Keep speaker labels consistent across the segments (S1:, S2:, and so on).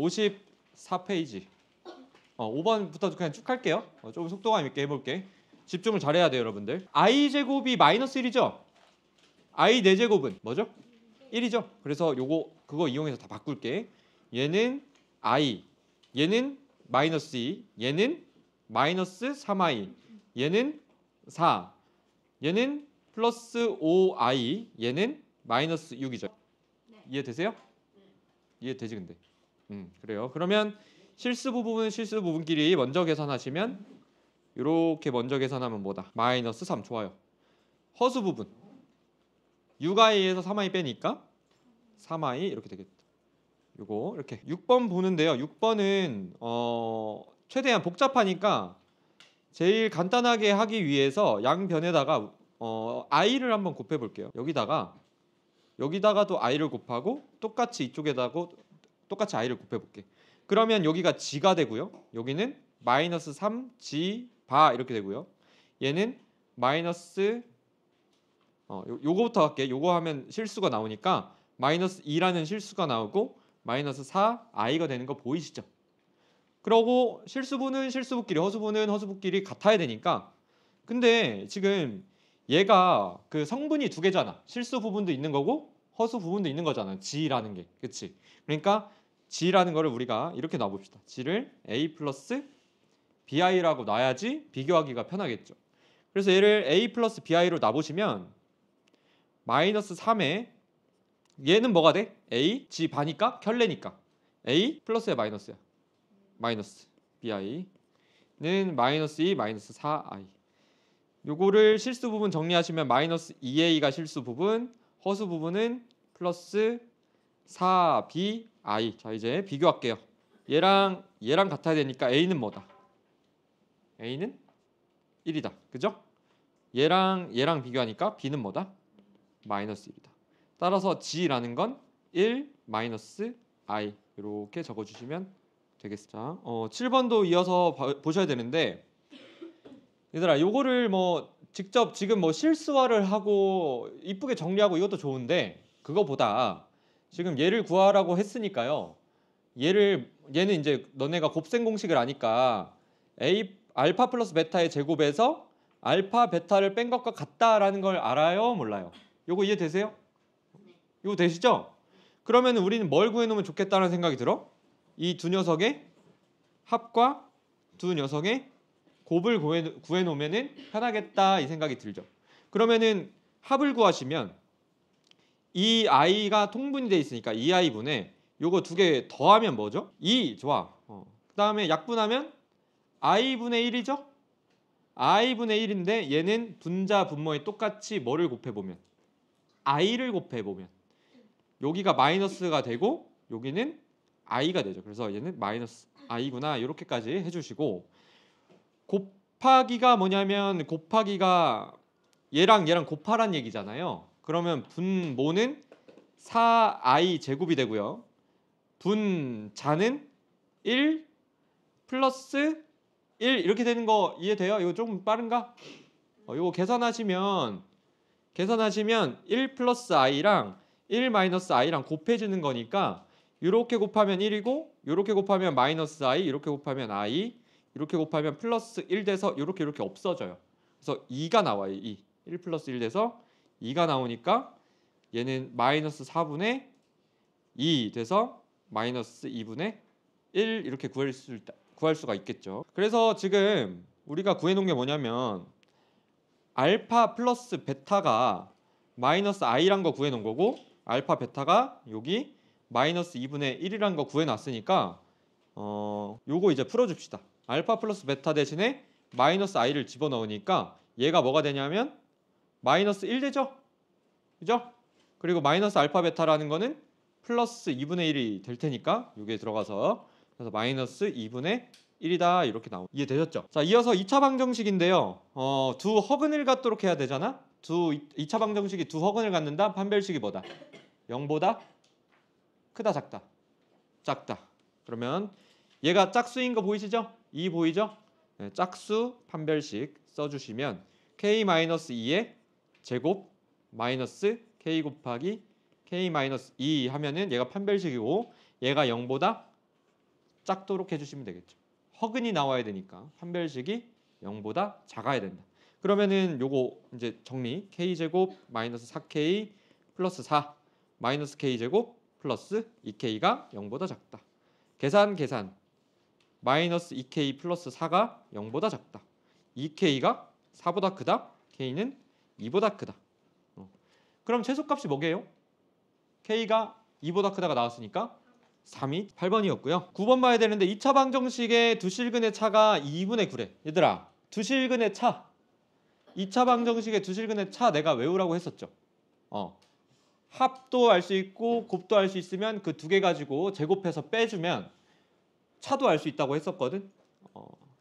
S1: 54페이지. 5번부터 그냥 쭉 할게요. 좀 속도감 있게 해볼게. 집중을 잘해야 돼요, 여러분들. i 제곱이 마이너스 1이죠? i 4제곱은 뭐죠? 1이죠. 그래서 그거 이용해서 다 바꿀게. 얘는 i, 얘는 마이너스 2, 얘는 마이너스 3i, 얘는 4, 얘는 플러스 5i, 얘는 마이너스 6이죠. 이해되세요? 이해되지 근데? 그래요. 그러면 실수 부분은 실수 부분끼리 먼저 계산하시면 이렇게 먼저 계산하면 뭐다? 마이너스 3. 좋아요. 허수 부분 6i에서 3i 빼니까 3i 이렇게 되겠다. 요거 이렇게 6번 보는데요. 6번은 최대한 복잡하니까 제일 간단하게 하기 위해서 양변에다가 i를 한번 곱해 볼게요. 여기다가도 i를 곱하고 똑같이 이쪽에다가 똑같이 i를 곱해 볼게. 그러면 여기가 g가 되고요. 여기는 마이너스 3g 바 이렇게 되고요. 얘는 마이너스 요거부터 할게. 요거 하면 실수가 나오니까 마이너스 2라는 실수가 나오고 마이너스 4i가 되는 거 보이시죠? 그러고 실수부는 실수부끼리 허수부는 허수부끼리 같아야 되니까 근데 지금 얘가 그 성분이 두 개잖아. 실수 부분도 있는 거고 허수 부분도 있는 거잖아. g라는 게. 그치? 그러니까 g라는 거를 우리가 이렇게 놔봅시다. g를 a 플러스 bi라고 놔야지 비교하기가 편하겠죠. 그래서 얘를 a 플러스 bi로 놔보시면 마이너스 3에 얘는 뭐가 돼? a g 바니까 켤레니까 a 플러스야 마이너스야. 마이너스 bi는 마이너스 2 마이너스 4i. 요거를 실수 부분 정리하시면 마이너스 2a가 실수 부분, 허수 부분은 플러스 4bi. 자 이제 비교할게요. 얘랑 같아야 되니까 a는 뭐다? a는 1이다. 그죠? 얘랑 비교하니까 b는 뭐다? 마이너스 1이다. 따라서 g라는 건 1 마이너스 i 이렇게 적어주시면 되겠습니다. 7번도 이어서 보셔야 되는데 얘들아 요거를 뭐 직접 지금 뭐 실수화를 하고 이쁘게 정리하고 이것도 좋은데 그거보다 지금 얘를 구하라고 했으니까요. 얘는 이제 너네가 곱셈 공식을 아니까 알파 플러스 베타의 제곱에서 알파 베타를 뺀 것과 같다라는 걸 알아요? 몰라요? 요거 이해되세요? 요거 되시죠? 그러면 우리는 뭘 구해놓으면 좋겠다는 생각이 들어? 이 두 녀석의 합과 두 녀석의 곱을 구해놓으면 편하겠다 이 생각이 들죠. 그러면은 합을 구하시면 이 i가 통분이 돼 있으니까 이 i분에 요거 두 개 더하면 뭐죠? 2 좋아. 그 다음에 약분하면 i분의 1이죠? i분의 1인데 얘는 분자 분모에 똑같이 뭐를 곱해보면 i를 곱해보면 여기가 마이너스가 되고 여기는 i가 되죠. 그래서 얘는 마이너스 i구나 이렇게까지 해주시고 곱하기가 뭐냐면 곱하기가 얘랑 곱하란 얘기잖아요. 그러면 분모는 4i 제곱이 되고요. 분자는 1 플러스 1 이렇게 되는 거 이해돼요? 이거 조금 빠른가? 이거 계산하시면 1 플러스 i랑 1 마이너스 i랑 곱해주는 거니까 이렇게 곱하면 1이고 이렇게 곱하면 마이너스 i 이렇게 곱하면 i 이렇게 곱하면 플러스 1 돼서 이렇게 없어져요. 그래서 2가 나와요. 1 플러스 1 돼서 2가 나오니까 얘는 마이너스 4분의 2 돼서 마이너스 2분의 1 이렇게 구할 수가 있겠죠. 그래서 지금 우리가 구해놓은 게 뭐냐면 알파 플러스 베타가 마이너스 i란 거 구해놓은 거고 알파 베타가 여기 마이너스 2분의 1이란 거 구해놨으니까 요거 이제 풀어줍시다. 알파 플러스 베타 대신에 마이너스 i를 집어넣으니까 얘가 뭐가 되냐면 마이너스 1 되죠? 그죠? 그리고 마이너스 알파 베타라는 거는 플러스 2분의 1이 될 테니까 여기에 들어가서 그래서 마이너스 2분의 1이다 이렇게 나옵니다. 이해되셨죠? 자 이어서 2차 방정식인데요. 두 허근을 갖도록 해야 되잖아. 2차 방정식이 두 허근을 갖는다. 판별식이 뭐다? 0보다 크다 작다? 작다. 그러면 얘가 짝수인 거 보이시죠? 2 보이죠? 네, 짝수 판별식 써주시면 k-2의 제곱 마이너스 k 곱하기 k-2 하면은 얘가 판별식이고 얘가 0보다 작도록 해주시면 되겠죠. 허근이 나와야 되니까 판별식이 0보다 작아야 된다. 그러면은 요거 이제 정리. k제곱 마이너스 4k 플러스 4 마이너스 k제곱 플러스 2k가 0보다 작다. 계산 마이너스 2k 플러스 4가 0보다 작다. 2k가 4보다 크다. k는 2보다 크다. 그럼 최소값이 뭐게요? k가 2보다 크다가 나왔으니까 3이 8번이었고요. 9번 봐야 되는데 2차 방정식의 두 실근의 차가 2분의 9래. 얘들아, 두 실근의 차. 2차 방정식의 두 실근의 차 내가 외우라고 했었죠. 합도 알 수 있고 곱도 알 수 있으면 그 두 개 가지고 제곱해서 빼주면 차도 알 수 있다고 했었거든.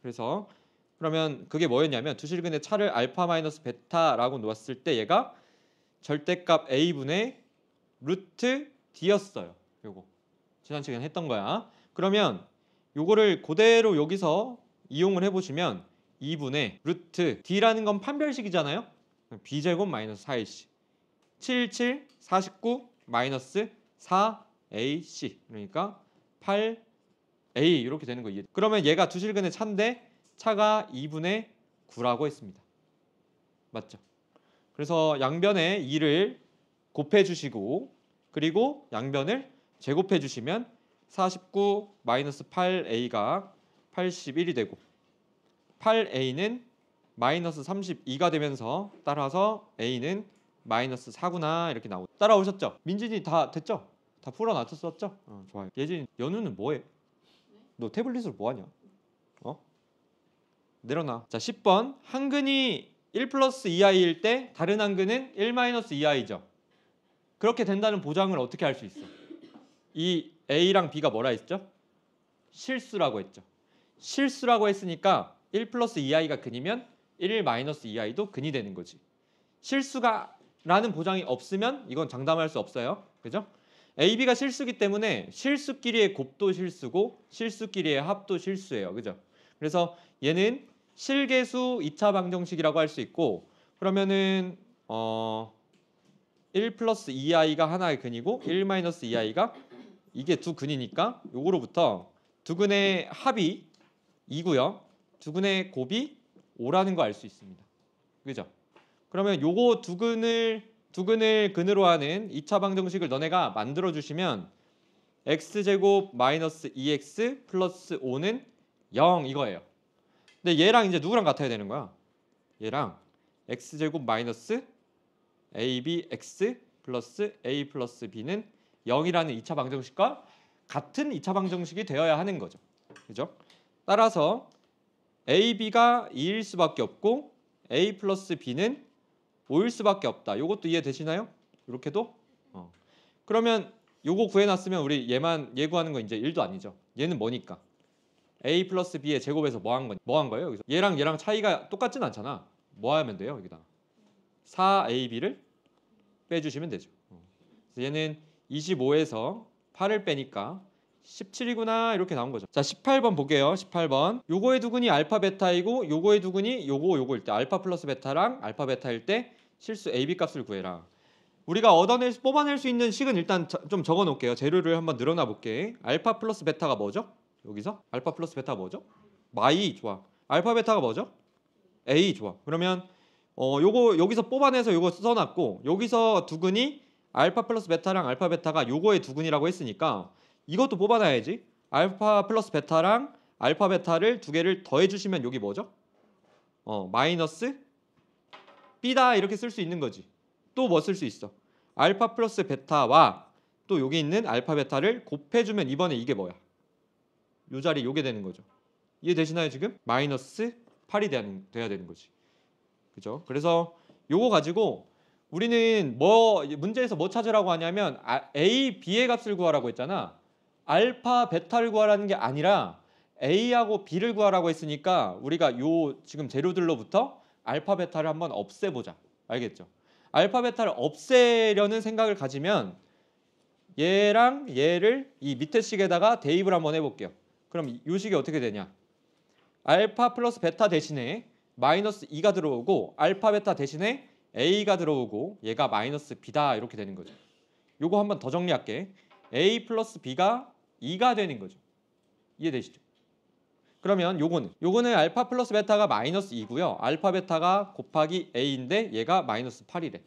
S1: 그래서 그러면 그게 뭐였냐면 두 실근의 차를 알파 마이너스 베타라고 놓았을 때 얘가 절대값 a분의 루트 d였어요. 요거 지난 시간에 했던 거야. 그러면 요거를 그대로 여기서 이용을 해보시면 2분의 루트 d라는 건 판별식이잖아요. b제곱 마이너스 4ac 77 49 마이너스 4ac 그러니까 8a 이렇게 되는 거예요. 그러면 얘가 두 실근의 차인데 차가 2분의 9라고 했습니다. 맞죠? 그래서 양변에 2를 곱해 주시고 그리고 양변을 제곱해 주시면 49 마이너스 8a가 81이 되고 8a는 마이너스 32가 되면서 따라서 a는 마이너스 4구나 이렇게 나오죠. 따라오셨죠? 민진이 다 됐죠? 다 풀어놨었죠? 좋아요. 예진, 연우는 뭐해? 너 태블릿으로 뭐하냐? 내려놔. 자 10번 한근이 1 플러스 2i일 때 다른 한근은 1 마이너스 2i죠. 그렇게 된다는 보장을 어떻게 할 수 있어? 이 a랑 b가 뭐라 했죠? 실수라고 했죠. 실수라고 했으니까 1 플러스 2i가 근이면 1 마이너스 2i도 근이 되는 거지. 실수가 라는 보장이 없으면 이건 장담할 수 없어요. 그죠? a, b가 실수기 때문에 실수끼리의 곱도 실수고 실수끼리의 합도 실수예요. 그죠? 그래서 얘는 실계수 2차 방정식이라고 할 수 있고 그러면은 1 플러스 2i가 하나의 근이고 1 마이너스 2i가 이게 두 근이니까 요거로부터 두 근의 합이 2고요. 두 근의 곱이 5라는 거 알 수 있습니다. 그죠? 그러면 요거 두 근을 근으로 하는 2차 방정식을 너네가 만들어 주시면 x제곱 마이너스 2x 플러스 5는 0 이거예요. 근데 얘랑 이제 누구랑 같아야 되는 거야? 얘랑 x제곱 마이너스 abx 플러스 a 플러스 b는 0이라는 2차 방정식과 같은 2차 방정식이 되어야 하는 거죠. 그죠? 따라서 ab가 2일 수밖에 없고 a 플러스 b는 5일 수밖에 없다. 요것도 이해되시나요? 이렇게도? 그러면 요거 구해놨으면 우리 얘 구하는 거 이제 1도 아니죠. 얘는 뭐니까? a 플러스 b의 제곱에서 뭐 한 거예요? 여기서 얘랑 차이가 똑같진 않잖아. 뭐 하면 돼요? 여기다 4ab를 빼주시면 되죠. 그래서 얘는 25에서 8을 빼니까 17이구나 이렇게 나온 거죠. 자 18번 볼게요. 18번 요거의 두근이 알파 베타이고 요거의 두근이 요거일 때 알파 플러스 베타랑 알파 베타일 때 실수 ab 값을 구해라. 우리가 뽑아낼 수 있는 식은 일단 좀 적어 놓을게요. 재료를 한번 늘어나 볼게. 알파 플러스 베타가 뭐죠? 여기서 알파 플러스 베타가 뭐죠? 마이 좋아. 알파 베타가 뭐죠? a 좋아. 그러면 요거 여기서 뽑아내서 요거 써놨고 여기서 두근이 알파 플러스 베타랑 알파 베타가 요거의 두근이라고 했으니까 이것도 뽑아놔야지. 알파 플러스 베타랑 알파 베타를 두 개를 더해주시면 여기 뭐죠? 마이너스 b다 이렇게 쓸 수 있는 거지. 또 뭐 쓸 수 있어? 알파 플러스 베타와 또 여기 있는 알파 베타를 곱해주면 이번에 이게 뭐야? 요 자리 요게 되는 거죠. 이해되시나요 지금? 마이너스 8이 돼야 되는 거지. 그죠? 그래서 요거 가지고 우리는 문제에서 뭐 찾으라고 하냐면 a, b의 값을 구하라고 했잖아. 알파 베타를 구하라는 게 아니라 a하고 b를 구하라고 했으니까 우리가 요 지금 재료들로부터 알파 베타를 한번 없애보자. 알겠죠? 알파 베타를 없애려는 생각을 가지면 얘랑 얘를 이 밑에 식에다가 대입을 한번 해볼게요. 그럼 이 식이 어떻게 되냐? 알파 플러스 베타 대신에 마이너스 2가 들어오고 알파 베타 대신에 a가 들어오고 얘가 마이너스 b다 이렇게 되는 거죠. 요거 한번 더 정리할게. a 플러스 b가 2가 되는 거죠. 이해되시죠? 그러면 요거는 알파 플러스 베타가 마이너스 2고요. 알파 베타가 곱하기 a인데 얘가 마이너스 8이래.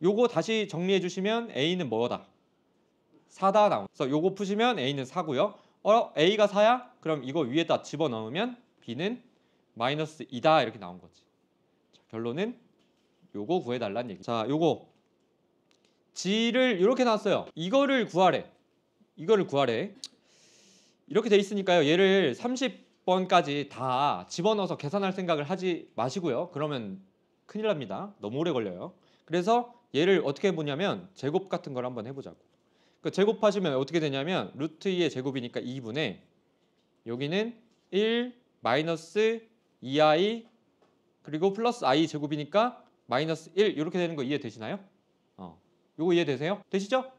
S1: 요거 다시 정리해 주시면 a는 뭐다? 4다 나온. 그래서 요거 푸시면 a는 4고요. a가 4야? 그럼 이거 위에다 집어넣으면 b는 마이너스 2다 이렇게 나온 거지. 자, 결론은 요거 구해달라는 얘기. 자, 요거 g를 이렇게 나왔어요. 이거를 구하래. 이렇게 돼 있으니까요. 얘를 30번까지 다 집어넣어서 계산할 생각을 하지 마시고요. 그러면 큰일 납니다. 너무 오래 걸려요. 그래서 얘를 어떻게 해보냐면 제곱 같은 걸 한번 해보자고. 그 제곱하시면 어떻게 되냐면 루트 2의 제곱이니까 2분의 여기는 1 마이너스 2i 그리고 플러스 i 제곱이니까 마이너스 1 이렇게 되는 거 이해되시나요? 요거 이해되세요? 되시죠?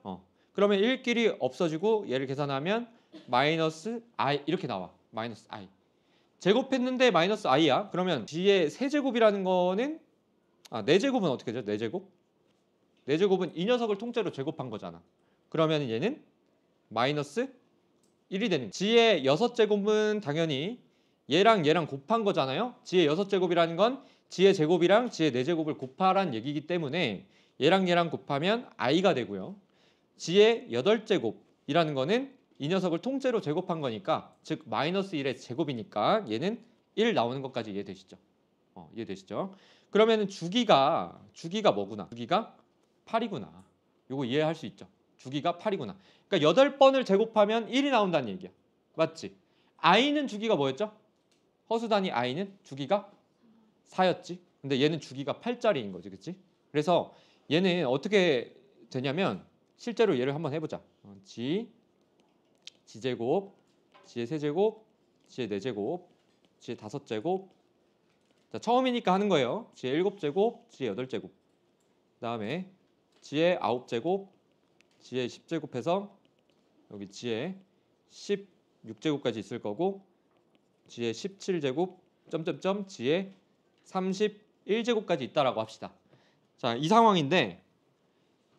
S1: 그러면 1끼리 없어지고 얘를 계산하면 마이너스 i 이렇게 나와. 마이너스 i. 제곱했는데 마이너스 i야. 그러면 g의 세제곱이라는 거는 4제곱은 어떻게 되죠? 4제곱? 4제곱은 이 녀석을 통째로 제곱한 거잖아. 그러면 얘는 마이너스 1이 되는 거야. g의 6제곱은 당연히 얘랑 곱한 거잖아요. g의 6제곱이라는 건 g의 제곱이랑 g의 4제곱을 곱하란 얘기이기 때문에 얘랑 곱하면 i가 되고요. g의 8제곱이라는 거는 이 녀석을 통째로 제곱한 거니까 즉 마이너스 1의 제곱이니까 얘는 1 나오는 것까지 이해되시죠? 이해되시죠? 그러면 주기가 뭐구나? 주기가 8이구나. 요거 이해할 수 있죠? 주기가 8이구나. 그러니까 8번을 제곱하면 1이 나온다는 얘기야. 맞지? i는 주기가 뭐였죠? 허수 단위 i는 주기가 4였지. 근데 얘는 주기가 8짜리인 거지. 그치? 그래서 얘는 어떻게 되냐면 실제로 얘를 한번 해보자. g제곱, g의 세제곱, g의 4제곱, g의 5제곱. 자, 처음이니까 하는 거예요. g의 7제곱, g의 8제곱. 그다음에 g의 9제곱, g의 10제곱 해서 여기 g의 16제곱까지 있을 거고 g의 17제곱 점점점 g의 31제곱까지 있다라고 합시다. 자, 이 상황인데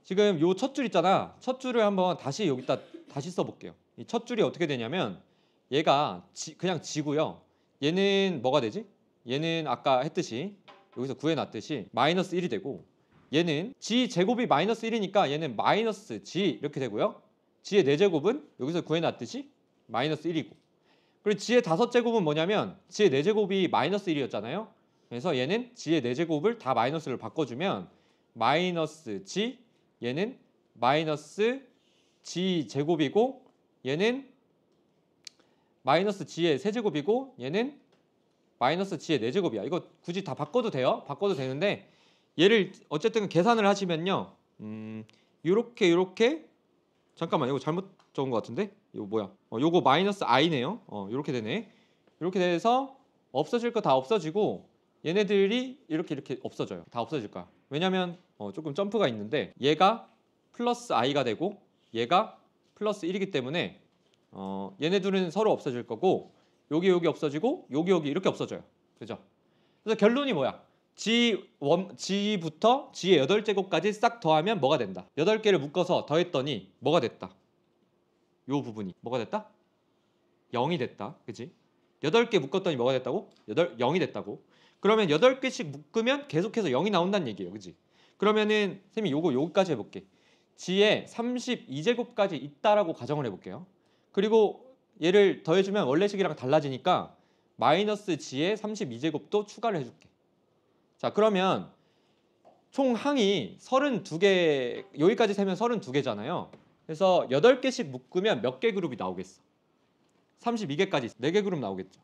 S1: 지금 요 첫 줄 있잖아. 첫 줄을 한번 다시 여기다 다시 써볼게요. 이 첫 줄이 어떻게 되냐면 얘가 그냥 g고요. 얘는 뭐가 되지? 얘는 아까 했듯이 여기서 구해놨듯이 마이너스 1이 되고 얘는 g 제곱이 마이너스 1이니까 얘는 마이너스 g 이렇게 되고요. g의 4제곱은 여기서 구해놨듯이 마이너스 1이고 그리고 g의 5제곱은 뭐냐면 g의 4제곱이 마이너스 1이었잖아요. 그래서 얘는 g의 4제곱을 다 마이너스를 바꿔주면 마이너스 g 얘는 마이너스 g 제곱이고 얘는 마이너스 g의 세제곱이고 얘는 마이너스 g의 4제곱이야. 이거 굳이 다 바꿔도 돼요. 바꿔도 되는데 얘를 어쨌든 계산을 하시면요. 요렇게 잠깐만 이거 잘못 적은 것 같은데? 이거 뭐야? 요거 마이너스 i네요. 요렇게 되네. 이렇게 돼서 없어질 거 다 없어지고 얘네들이 이렇게 없어져요. 다 없어질 거야. 왜냐면 조금 점프가 있는데 얘가 플러스 i가 되고 얘가 플러스 1이기 때문에 얘네 둘은 서로 없어질 거고 여기 없어지고 여기 이렇게 없어져요. 그죠? 그래서 결론이 뭐야? g부터 g의 8제곱까지 싹 더하면 뭐가 된다? 8개를 묶어서 더했더니 뭐가 됐다? 요 부분이 뭐가 됐다? 0이 됐다. 그치? 8개 묶었더니 뭐가 됐다고? 0이 됐다고. 그러면 8개씩 묶으면 계속해서 0이 나온다는 얘기예요. 그치? 그러면은 쌤이 여기까지 해볼게. g의 32제곱까지 있다라고 가정을 해볼게요. 그리고 얘를 더해주면 원래식이랑 달라지니까 마이너스 g의 32제곱도 추가를 해줄게. 자, 그러면 총 항이 32개, 여기까지 세면 32개잖아요. 그래서 8개씩 묶으면 몇 개 그룹이 나오겠어? 32개까지 4개 그룹 나오겠죠.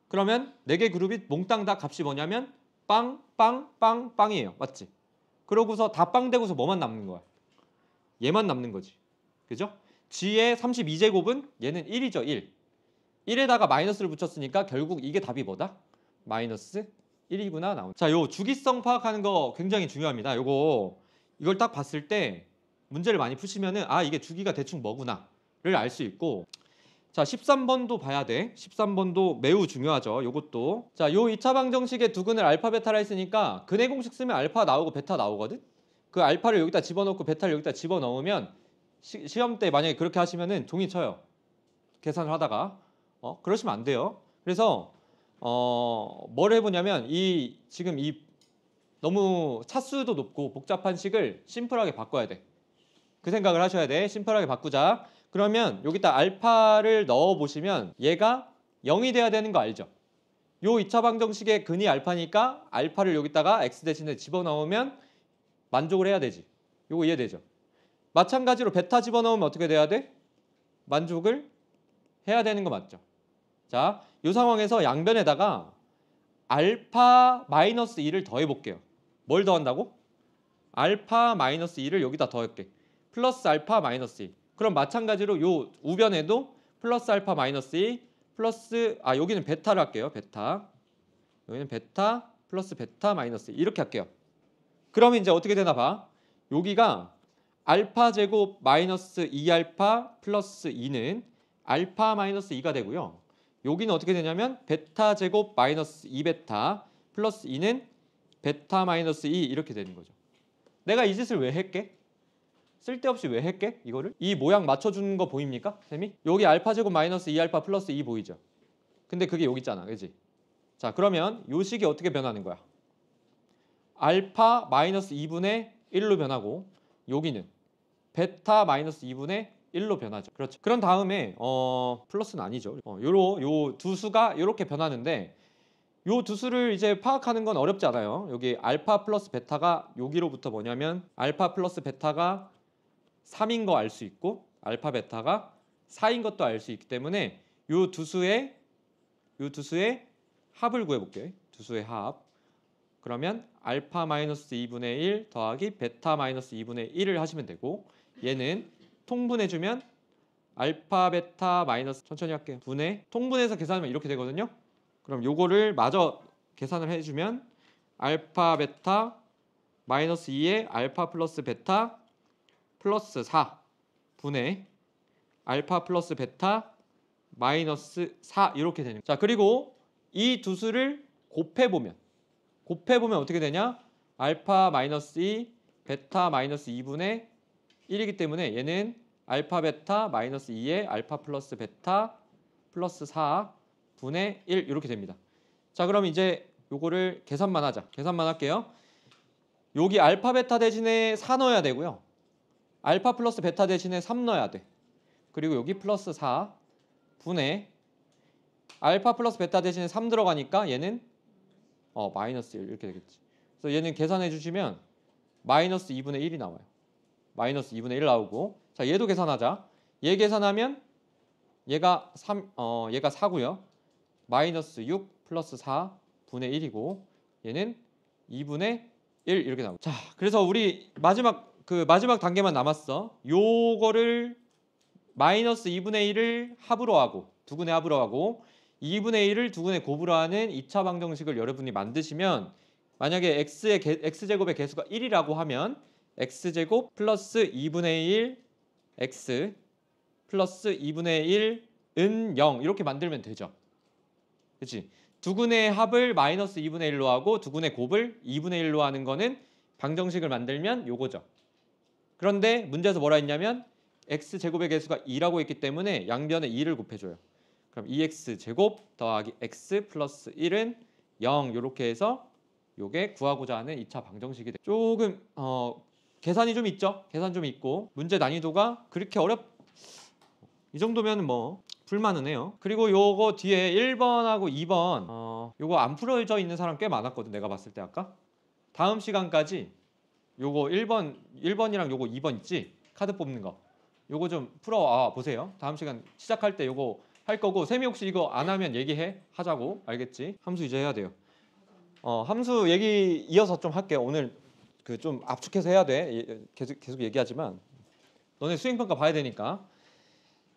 S1: 그러면 4개 그룹이 몽땅 다 값이 뭐냐면 빵, 빵, 빵, 빵이에요. 맞지? 그러고서 다 빵 되고서 뭐만 남는 거야? 얘만 남는 거지. 그죠? g의 32제곱은 얘는 1이죠. 1. 1에다가 마이너스를 붙였으니까 결국 이게 답이 뭐다? 마이너스 1이구나 나오죠. 자, 요 주기성 파악하는 거 굉장히 중요합니다. 이걸 딱 봤을 때 문제를 많이 푸시면은 이게 주기가 대충 뭐구나를 알 수 있고 자, 13번도 봐야 돼. 13번도 매우 중요하죠. 요것도. 자, 요 2차 방정식의 두근을 알파 베타라 했으니까 근해 공식 쓰면 알파 나오고 베타 나오거든. 그 알파를 여기다 집어넣고 베타를 여기다 집어넣으면 시험 때 만약에 그렇게 하시면은 종이 쳐요. 계산을 하다가 그러시면 안 돼요. 그래서 뭘 해보냐면 지금 이 너무 차수도 높고 복잡한 식을 심플하게 바꿔야 돼. 그 생각을 하셔야 돼. 심플하게 바꾸자. 그러면 여기다 알파를 넣어 보시면 얘가 0이 돼야 되는 거 알죠? 요 2차 방정식의 근이 알파니까 알파를 여기다가 x 대신에 집어넣으면 만족을 해야 되지. 요거 이해되죠? 마찬가지로 베타 집어넣으면 어떻게 돼야 돼? 만족을 해야 되는 거 맞죠? 자, 이 상황에서 양변에다가 알파 마이너스 2를 더해 볼게요. 뭘 더한다고? 알파 마이너스 2를 여기다 더할게. 플러스 알파 마이너스 2. 그럼 마찬가지로 요 우변에도 플러스 알파 마이너스 2 플러스 여기는 베타를 할게요. 베타. 여기는 베타 플러스 베타 마이너스 2 이렇게 할게요. 그러면 이제 어떻게 되나 봐. 여기가 알파 제곱 마이너스 2알파 플러스 2는 알파 마이너스 2가 되고요. 여기는 어떻게 되냐면 베타 제곱 마이너스 2베타 플러스 2는 베타 마이너스 2 이렇게 되는 거죠. 내가 이 짓을 왜 했게? 쓸데없이 왜 했게? 이거를? 이 모양 맞춰주는 거 보입니까? 쌤이? 여기 알파 제곱 마이너스 2알파 플러스 2 보이죠? 근데 그게 여기 있잖아. 그지? 자, 그러면 요 식이 어떻게 변하는 거야? 알파 마이너스 2분의 1로 변하고 여기는 베타 마이너스 2분의 1로 변하죠. 그렇죠. 그런 다음에 플러스는 아니죠. 요 두 수가 이렇게 변하는데 요 두 수를 이제 파악하는 건 어렵지 않아요. 여기 알파 플러스 베타가 여기로부터 뭐냐면 알파 플러스 베타가 3인 거 알 수 있고 알파 베타가 4인 것도 알 수 있기 때문에 요 두 수의 합을 구해 볼게요. 두 수의 합. 그러면 알파 마이너스 2분의 1 더하기 베타 마이너스 2분의 1을 하시면 되고 얘는 통분해주면 알파 베타 마이너스 천천히 할게요. 분의 통분해서 계산하면 이렇게 되거든요. 그럼 요거를 마저 계산을 해주면 알파 베타 마이너스 2에 알파 플러스 베타 플러스 4 분의 알파 플러스 베타 마이너스 4 이렇게 되는 거예요. 자, 그리고 이 두 수를 곱해보면 어떻게 되냐? 알파 마이너스 2 베타 마이너스 2분의 1이기 때문에 얘는 알파 베타 마이너스 2에 알파 플러스 베타 플러스 4 분의 1 이렇게 됩니다. 자, 그럼 이제 요거를 계산만 하자. 계산만 할게요. 여기 알파 베타 대신에 4 넣어야 되고요. 알파 플러스 베타 대신에 3 넣어야 돼. 그리고 여기 플러스 4 분의 알파 플러스 베타 대신에 3 들어가니까 얘는 마이너스 1 이렇게 되겠지. 그래서 얘는 계산해 주시면 마이너스 2분의 1이 나와요. 마이너스 2분의 1 나오고 자, 얘도 계산하자. 얘 계산하면 얘가 4고요. 마이너스 6 플러스 4 분의 1이고 얘는 2분의 1 이렇게 나오고 자, 그래서 우리 마지막 단계만 남았어. 요거를 마이너스 2분의 1을 합으로 하고 두근의 합으로 하고 2분의 1을 두근의 곱으로 하는 2차 방정식을 여러분이 만드시면 만약에 x제곱의 개수가 1이라고 하면 x제곱 플러스 2분의 1 x 플러스 2분의 1은 0 이렇게 만들면 되죠. 그렇지? 두근의 합을 마이너스 2분의 1로 하고 두근의 곱을 2분의 1로 하는 거는 방정식을 만들면 요거죠. 그런데 문제에서 뭐라 했냐면 x제곱의 개수가 2라고 했기 때문에 양변에 2를 곱해줘요. 그럼 2x제곱 더하기 x 플러스 1은 0 이렇게 해서 요게 구하고자 하는 2차 방정식이 돼요. 조금 계산이 좀 있죠. 계산 좀 있고 문제 난이도가 그렇게 이 정도면 뭐 풀만은 해요. 그리고 요거 뒤에 1번하고 2번 요거 안 풀어져 있는 사람 꽤 많았거든. 내가 봤을 때 아까 다음 시간까지 요거 1번이랑 요거 2번 있지? 카드 뽑는 거 요거 좀 풀어 보세요. 다음 시간 시작할 때 요거 할 거고 쌤이 혹시 이거 안 하면 하자고 알겠지? 함수 이제 해야 돼요. 함수 얘기 이어서 좀 할게요. 오늘 그 좀 압축해서 해야 돼. 계속 얘기하지만 너네 수행평가 봐야 되니까.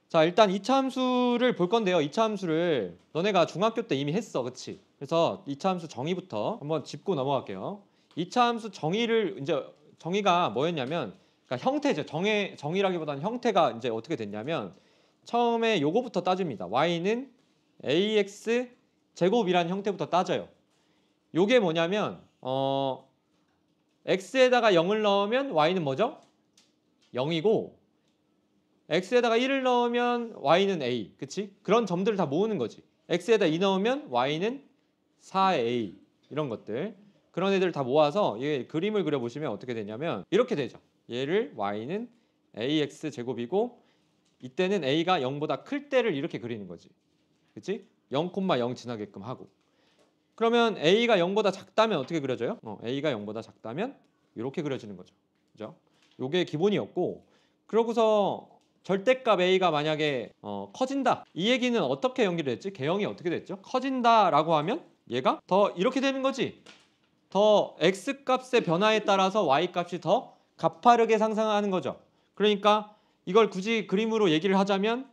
S1: 자, 일단 2차 함수를 볼 건데요. 2차 함수를 너네가 중학교 때 이미 했어. 그치? 그래서 2차 함수 정의부터 한번 짚고 넘어갈게요. 2차 함수 정의가 뭐였냐면 그러니까 형태죠. 정의라기보다는 형태가 이제 어떻게 됐냐면 처음에 요거부터 따집니다. y는 ax 제곱이라는 형태부터 따져요. 요게 뭐냐면 x에다가 0을 넣으면 y는 뭐죠? 0이고 x에다가 1을 넣으면 y는 a. 그치? 그런 점들을 다 모으는 거지. x에다 2 넣으면 y는 4a. 이런 것들. 그런 애들 다 모아서 얘 그림을 그려보시면 어떻게 되냐면 이렇게 되죠. 얘를 y는 ax 제곱이고 이때는 a가 0보다 클 때를 이렇게 그리는 거지. 그치? 0,0 지나게끔 하고. 그러면 a가 0보다 작다면 어떻게 그려져요? a가 0보다 작다면 이렇게 그려지는 거죠. 그죠? 요게 기본이었고 그러고서 절대값 a가 만약에 커진다. 이 얘기는 어떻게 연결이 됐지? 개형이 어떻게 됐죠? 커진다라고 하면 얘가 더 이렇게 되는 거지. 더 x값의 변화에 따라서 y값이 더 가파르게 상승하는 거죠. 그러니까 이걸 굳이 그림으로 얘기를 하자면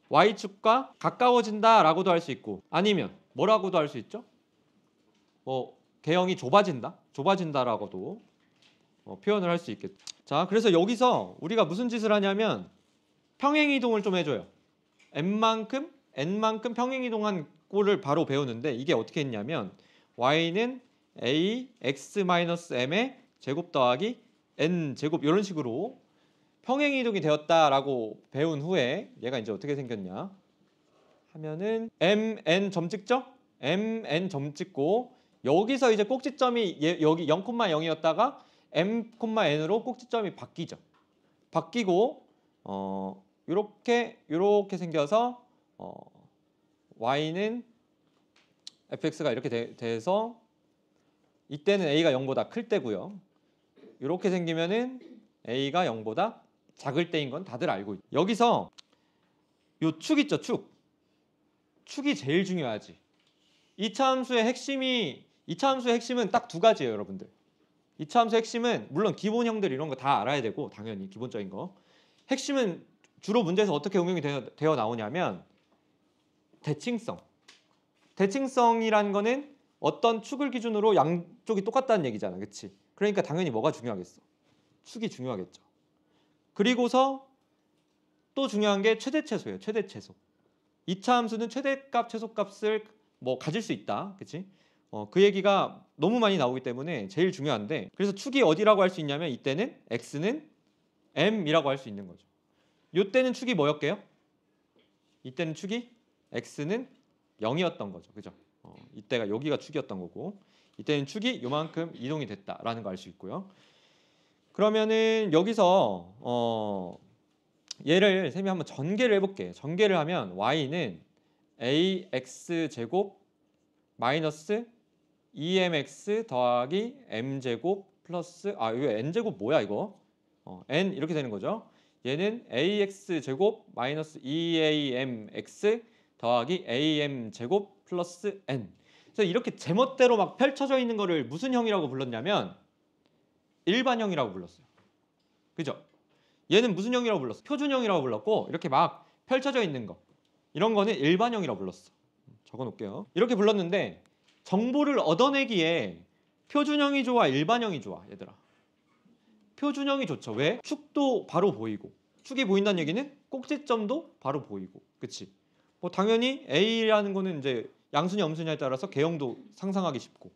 S1: y축과 가까워진다라고도 할 수 있고 아니면 뭐라고도 할 수 있죠? 개형이 좁아진다라고도 표현을 할 수 있겠죠. 자, 그래서 여기서 우리가 무슨 짓을 하냐면 평행이동을 좀 해줘요. n만큼 평행이동한 꼴을 바로 배우는데 이게 어떻게 했냐면 y는 a x-m의 제곱 더하기 n 제곱 이런 식으로 평행이동이 되었다라고 배운 후에 얘가 이제 어떻게 생겼냐 하면은 mn 점 찍죠? mn 점 찍고 여기서 이제 꼭지점이 여기 0,0이었다가 m,n으로 꼭지점이 바뀌죠. 바뀌고 요렇게 생겨서 y는 fx가 이렇게 돼서 이때는 a가 0보다 클 때고요. 이렇게 생기면은 a가 0보다 작을 때인 건 다들 알고 있죠. 여기서 요 축 있죠, 축이 제일 중요하지. 이차 함수의 핵심은 딱 두 가지예요, 여러분들. 이차 함수의 핵심은 물론 기본형들 이런 거 다 알아야 되고 당연히 기본적인 거. 핵심은 주로 문제에서 어떻게 응용이 되어 나오냐면 대칭성이라는 거는 어떤 축을 기준으로 양쪽이 똑같다는 얘기잖아. 그치? 그러니까 당연히 뭐가 중요하겠어? 축이 중요하겠죠. 그리고서 또 중요한 게 최대최소예요. 최대최소. 2차 함수는 최대값, 최소값을 뭐 가질 수 있다. 그치? 그 얘기가 너무 많이 나오기 때문에 제일 중요한데 그래서 축이 어디라고 할 수 있냐면 이때는 x는 m이라고 할 수 있는 거죠. 이때는 축이 뭐였게요? 이때는 축이 x는 0이었던 거죠. 그죠? 이때가 여기가 축이었던 거고 이때는 축이 요만큼 이동이 됐다라는 거 알 수 있고요. 그러면은 여기서 얘를 쌤이 한번 전개를 해볼게. 전개를 하면 y는 ax 제곱 마이너스 2mx 더하기 m제곱 플러스 이거 n제곱 뭐야 이거? n 이렇게 되는 거죠. 얘는 ax 제곱 마이너스 2amx 더하기 am제곱 플러스 n. 그래서 이렇게 제멋대로 막 펼쳐져 있는 거를 무슨 형이라고 불렀냐면 일반형이라고 불렀어요. 그죠? 얘는 무슨 형이라고 불렀어? 표준형이라고 불렀고 이렇게 막 펼쳐져 있는 거 이런 거는 일반형이라고 불렀어. 적어 놓을게요. 이렇게 불렀는데 정보를 얻어내기에 표준형이 좋아 일반형이 좋아 얘들아? 표준형이 좋죠. 왜? 축도 바로 보이고 축이 보인다는 얘기는 꼭지점도 바로 보이고 그치? 뭐 당연히 A라는 거는 이제 양수냐 음수냐에 따라서 개형도 상상하기 쉽고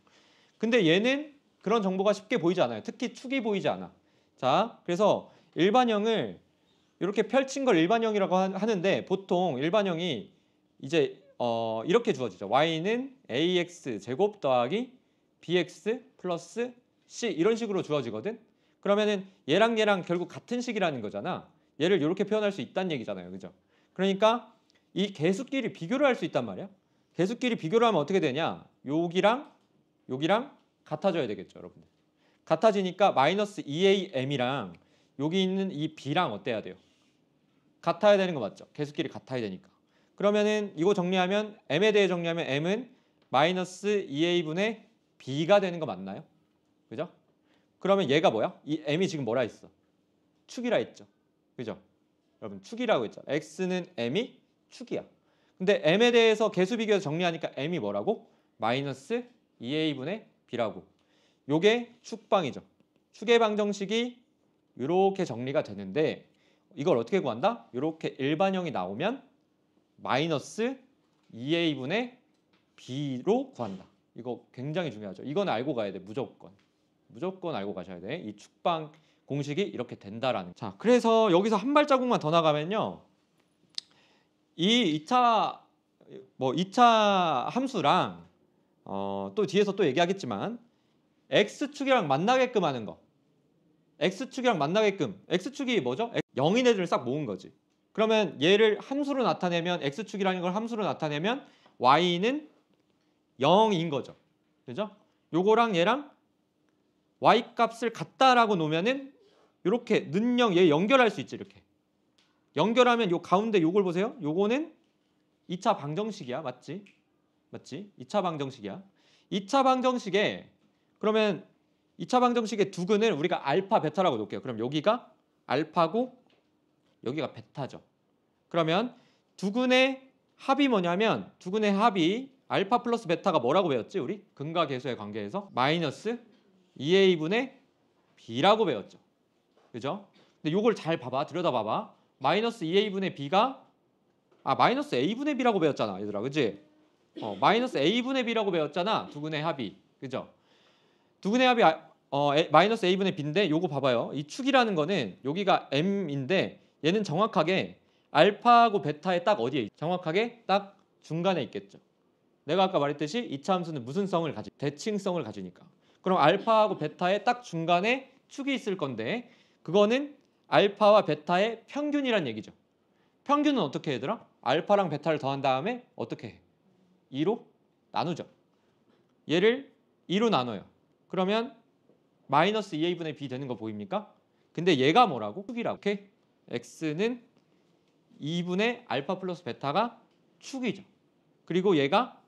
S1: 근데 얘는 그런 정보가 쉽게 보이지 않아요. 특히 축이 보이지 않아. 자, 그래서 일반형을 이렇게 펼친 걸 일반형이라고 하는데 보통 일반형이 이제 이렇게 주어지죠. y는 ax 제곱 더하기 bx 플러스 c 이런 식으로 주어지거든. 그러면은 얘랑 결국 같은 식이라는 거잖아. 얘를 이렇게 표현할 수 있다는 얘기잖아요. 그죠? 그러니까 이 개수끼리 비교를 할 수 있단 말이야. 개수끼리 비교를 하면 어떻게 되냐? 여기랑 같아져야 되겠죠, 여러분들. 같아지니까 마이너스 2am이랑 여기 있는 이 b랑 어때야 돼요? 같아야 되는 거 맞죠? 개수끼리 같아야 되니까. 그러면은 이거 정리하면 m에 대해 정리하면 m은 마이너스 2a분의 b가 되는 거 맞나요? 그죠? 그러면 얘가 뭐야? 이 m이 지금 뭐라 했어? 축이라 했죠. 그죠? 여러분 축이라고 했죠. x는 m이 축이야. 근데 m에 대해서 개수 비교해서 정리하니까 m이 뭐라고? 마이너스 2a분의 b라고. 요게 축방이죠. 축의 방정식이 이렇게 정리가 되는데 이걸 어떻게 구한다? 이렇게 일반형이 나오면 마이너스 2a분의 b로 구한다. 이거 굉장히 중요하죠. 이건 알고 가야 돼. 무조건 알고 가셔야 돼. 이 축방 공식이 이렇게 된다라는. 자, 그래서 여기서 한 발자국만 더 나가면요. 이 2차 함수랑 또 뒤에서 또 얘기하겠지만 x축이랑 만나게끔 하는 거. x축이랑 만나게끔. x축이 뭐죠? 0인 애들을 싹 모은 거지. 그러면 얘를 함수로 나타내면 x축이라는 걸 함수로 나타내면 y는 0인 거죠. 그죠? 요거랑 얘랑 y 값을 같다라고 놓으면은 이렇게 는영 얘 연결할 수 있지. 이렇게 연결하면 요 가운데 요걸 보세요. 요거는 2차 방정식이야. 맞지? 2차 방정식이야. 2차 방정식에 그러면 2차 방정식의 두근을 우리가 알파 베타라고 놓을게요. 그럼 여기가 알파고 여기가 베타죠. 그러면 두근의 합이 뭐냐면 두근의 합이 알파 플러스 베타가 뭐라고 배웠지? 우리 근과 계수의 관계에서 마이너스 2a분의 b라고 배웠죠. 그죠? 근데 요걸 잘 봐봐. 들여다봐봐. 마이너스 2a분의 b가 마이너스 a분의 b라고 배웠잖아. 얘들아. 그치? 마이너스 a분의 b라고 배웠잖아. 두근의 합이. 그죠? 두근의 합이 마이너스 a분의 b인데 요거 봐봐요. 이 축이라는 거는 여기가 m인데 얘는 정확하게 알파하고 베타의 딱 어디에 있죠? 정확하게 딱 중간에 있겠죠. 내가 아까 말했듯이 2차 함수는 무슨 성을 대칭성을 가지니까. 그럼 알파하고 베타의 딱 중간에 축이 있을 건데 그거는 알파와 베타의 평균이란 얘기죠. 평균은 어떻게 얘들아? 알파랑 베타를 더한 다음에 어떻게 해? 2로 나누죠. 얘를 2로 나눠요. 그러면 마이너스 2a분의 b 되는 거 보입니까? 근데 얘가 뭐라고? 축이라고. 오케이? x는 2분의 알파 플러스 베타가 축이죠. 그리고 얘가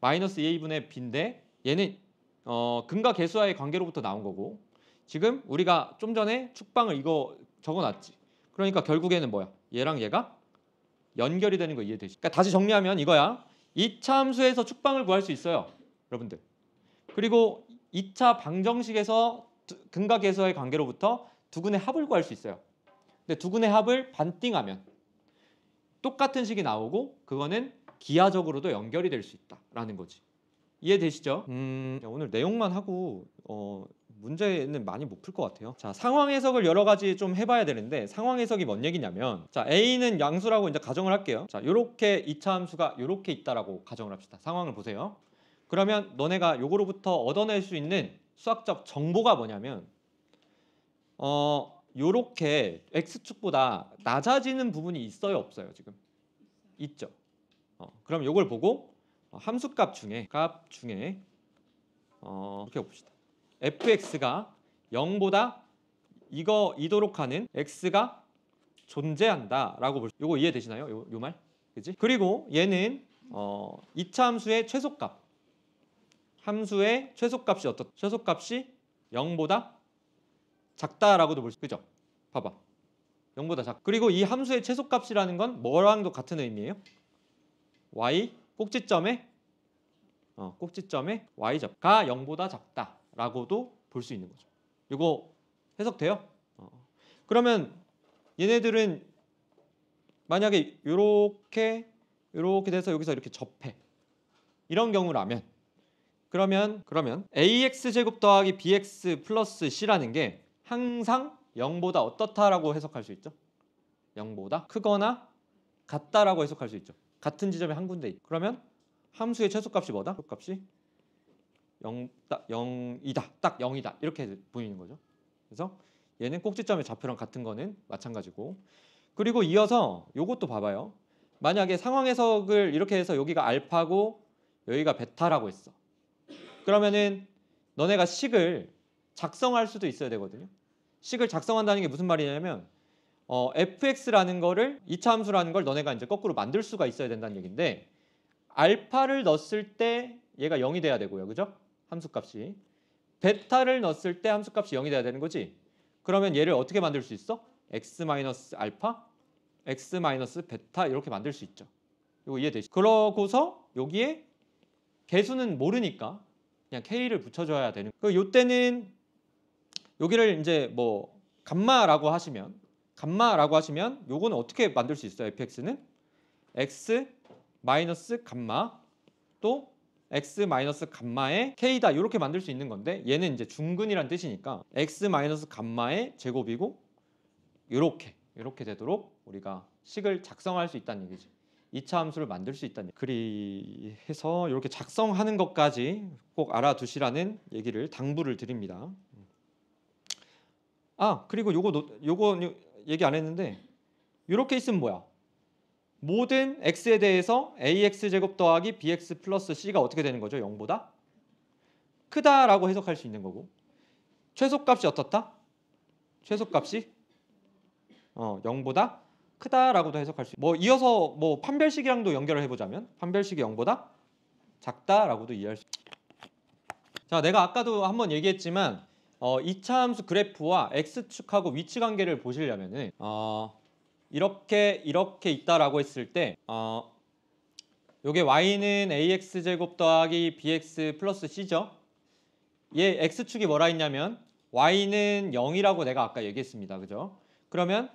S1: 마이너스 2a분의 b인데 얘는 근과 계수와의 관계로부터 나온 거고 지금 우리가 좀 전에 축방을 이거 적어놨지. 그러니까 결국에는 뭐야? 얘랑 얘가 연결이 되는 거 이해되시죠? 그러니까 다시 정리하면 이거야. 2차 함수에서 축방을 구할 수 있어요. 여러분들. 그리고 2차 방정식에서 근과 계수와의 관계로부터 두근의 합을 구할 수 있어요. 근데 두근의 합을 반띵하면 똑같은 식이 나오고 그거는 기하적으로도 연결이 될 수 있다라는 거지. 이해되시죠? 오늘 내용만 하고 문제는 많이 못 풀 것 같아요. 자, 상황 해석을 여러 가지 좀 해봐야 되는데 상황 해석이 뭔 얘기냐면 자, A는 양수라고 이제 가정을 할게요. 자, 요렇게 2차 함수가 요렇게 있다라고 가정을 합시다. 상황을 보세요. 그러면 너네가 요거로부터 얻어낼 수 있는 수학적 정보가 뭐냐면 요렇게 x축보다 낮아지는 부분이 있어요, 없어요? 지금 있죠. 그럼 요걸 보고 함수값 중에 이렇게 봅시다. fx가 0보다 이도록 하는 x가 존재한다라고 볼 수. 요거 이해되시나요? 요 말? 그지? 그리고 얘는 2차 함수의 최소값. 함수의 최소값이 최소값이 0보다 작다라고도 볼 수. 그죠? 봐봐. 0보다 작. 그리고 이 함수의 최소값이라는 건 뭐랑도 같은 의미예요? y 꼭지점에 y좌가 0보다 작다라고도 볼 수 있는 거죠. 이거 해석돼요? 그러면 얘네들은 만약에 이렇게 돼서 여기서 이렇게 접해. 이런 경우라면 그러면 ax 제곱 더하기 bx 플러스 c라는 게 항상 0보다 어떻다라고 해석할 수 있죠? 0보다 크거나 같다라고 해석할 수 있죠. 같은 지점에 한 군데 있고. 그러면 함수의 최소값이 뭐다? 최소값이 0이다. 딱 0이다. 이렇게 보이는 거죠. 그래서 얘는 꼭지점의 좌표랑 같은 거는 마찬가지고. 그리고 이어서 요것도 봐봐요. 만약에 상황 해석을 이렇게 해서 여기가 알파고 여기가 베타라고 했어. 그러면은 너네가 식을 작성할 수도 있어야 되거든요. 식을 작성한다는 게 무슨 말이냐면 fx라는 거를 2차 함수라는 걸 너네가 이제 거꾸로 만들 수가 있어야 된다는 얘기인데 알파를 넣었을 때 얘가 0이 돼야 되고요. 그죠? 함수값이. 베타를 넣었을 때 함수값이 0이 돼야 되는 거지. 그러면 얘를 어떻게 만들 수 있어? x-알파, x-베타 이렇게 만들 수 있죠. 이거 이해되시죠? 그러고서 여기에 개수는 모르니까 그냥 k를 붙여줘야 되는. 그 요때는 여기를 이제 뭐 감마라고 하시면 요거는 어떻게 만들 수 있어요? fx는 x 마이너스 감마 또 x 마이너스 감마의 k다 이렇게 만들 수 있는 건데 얘는 이제 중근이란 뜻이니까 x 마이너스 감마의 제곱이고 이렇게 되도록 우리가 식을 작성할 수 있다는 얘기지. 2차 함수를 만들 수 있다는 얘기. 그리해서 이렇게 작성하는 것까지 꼭 알아두시라는 얘기를 당부를 드립니다. 그리고 요거 얘기 안 했는데 이렇게 있으면 뭐야? 모든 x에 대해서 ax 제곱 더하기 bx 플러스 c가 어떻게 되는 거죠? 0보다 크다라고 해석할 수 있는 거고 최소값이 어떻다? 최소값이 0보다 크다라고도 해석할 수 있고 이어서 판별식이랑도 연결을 해보자면 판별식이 0보다 작다라고도 이해할 수 있고 자, 내가 아까도 한번 얘기했지만 2차 함수 그래프와 x축하고 위치 관계를 보시려면은 이렇게 있다라고 했을 때 요게 y는 ax 제곱 더하기 bx 플러스 c죠. 얘 x축이 뭐라 했냐면 y는 0이라고 내가 아까 얘기했습니다. 그죠? 그러면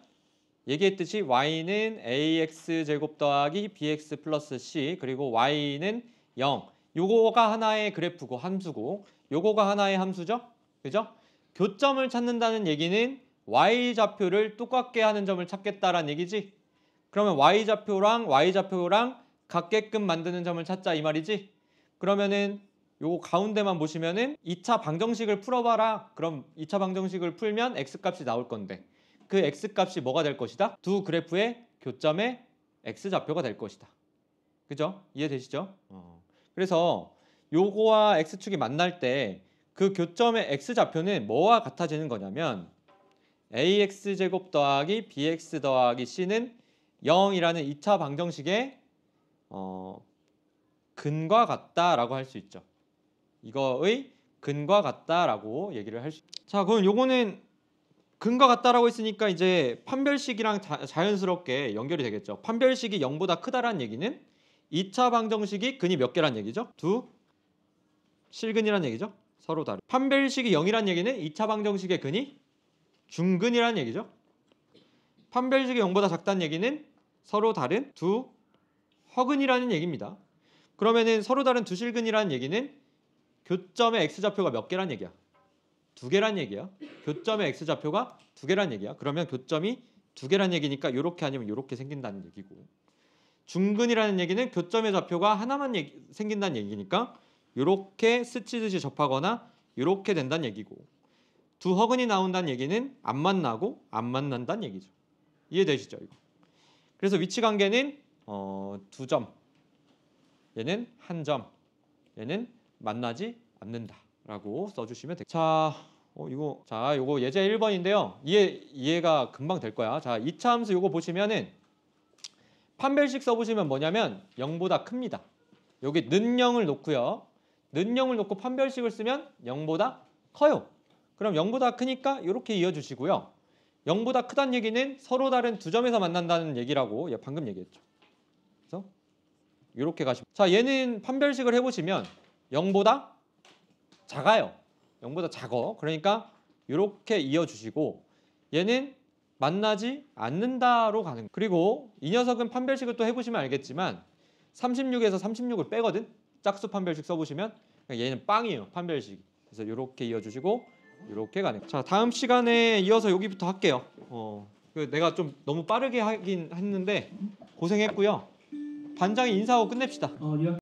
S1: 얘기했듯이 y는 ax 제곱 더하기 bx 플러스 c 그리고 y는 0 요거가 하나의 그래프고 함수고 요거가 하나의 함수죠. 그죠? 교점을 찾는다는 얘기는 y좌표를 똑같게 하는 점을 찾겠다라는 얘기지. 그러면 y좌표랑 같게끔 만드는 점을 찾자 이 말이지. 그러면은 요거 가운데만 보시면은 2차 방정식을 풀어봐라. 그럼 2차 방정식을 풀면 x값이 나올 건데 그 x값이 뭐가 될 것이다? 두 그래프의 교점의 x좌표가 될 것이다. 그죠? 이해되시죠? 그래서 요거와 x축이 만날 때 그 교점의 x좌표는 뭐와 같아지는 거냐면 ax 제곱 더하기 bx 더하기 c는 0이라는 2차 방정식의 근과 같다라고 할 수 있죠. 이거의 근과 같다라고 얘기를 할 수 있죠. 자, 그럼 요거는 근과 같다라고 했으니까 이제 판별식이랑 자연스럽게 연결이 되겠죠. 판별식이 0보다 크다라는 얘기는 2차 방정식이 근이 몇 개란 얘기죠? 두 실근이란 얘기죠. 서로 다른. 판별식이 0이란 얘기는 2차 방정식의 근이 중근이란 얘기죠. 판별식이 0보다 작다는 얘기는 서로 다른 두 허근이라는 얘기입니다. 그러면은 서로 다른 두 실근이라는 얘기는 교점의 x좌표가 몇 개란 얘기야? 두 개란 얘기야. 교점의 x좌표가 두 개란 얘기야. 그러면 교점이 두 개란 얘기니까 이렇게 아니면 이렇게 생긴다는 얘기고 중근이라는 얘기는 교점의 좌표가 하나만 생긴다는 얘기니까 이렇게 스치듯이 접하거나 이렇게 된다는 얘기고 두 허근이 나온다는 얘기는 안 만나고 안 만난다는 얘기죠. 이해되시죠? 이거. 그래서 위치 관계는 두 점, 얘는 한 점, 얘는 만나지 않는다라고 써주시면 되겠습니다. 자, 요거 예제 1번인데요. 이해가 금방 될 거야. 자, 2차 함수 요거 보시면은 판별식 써보시면 뭐냐면 0보다 큽니다. 여기 는 0을 놓고요. 는 0을 놓고 판별식을 쓰면 0보다 커요. 그럼 0보다 크니까 이렇게 이어주시고요. 0보다 크다는 얘기는 서로 다른 두 점에서 만난다는 얘기라고 방금 얘기했죠. 그래서 이렇게 가시면 자, 얘는 판별식을 해보시면 0보다 작아요. 0보다 작어. 그러니까 이렇게 이어주시고 얘는 만나지 않는다로 가는 거예요. 그리고 이 녀석은 판별식을 또 해보시면 알겠지만 36에서 36을 빼거든. 짝수 판별식 써보시면 얘는 빵이에요. 판별식. 그래서 이렇게 이어주시고 이렇게 가는 거예요. 자, 다음 시간에 이어서 여기부터 할게요. 내가 좀 너무 빠르게 하긴 했는데 고생했고요. 반장이 인사하고 끝냅시다.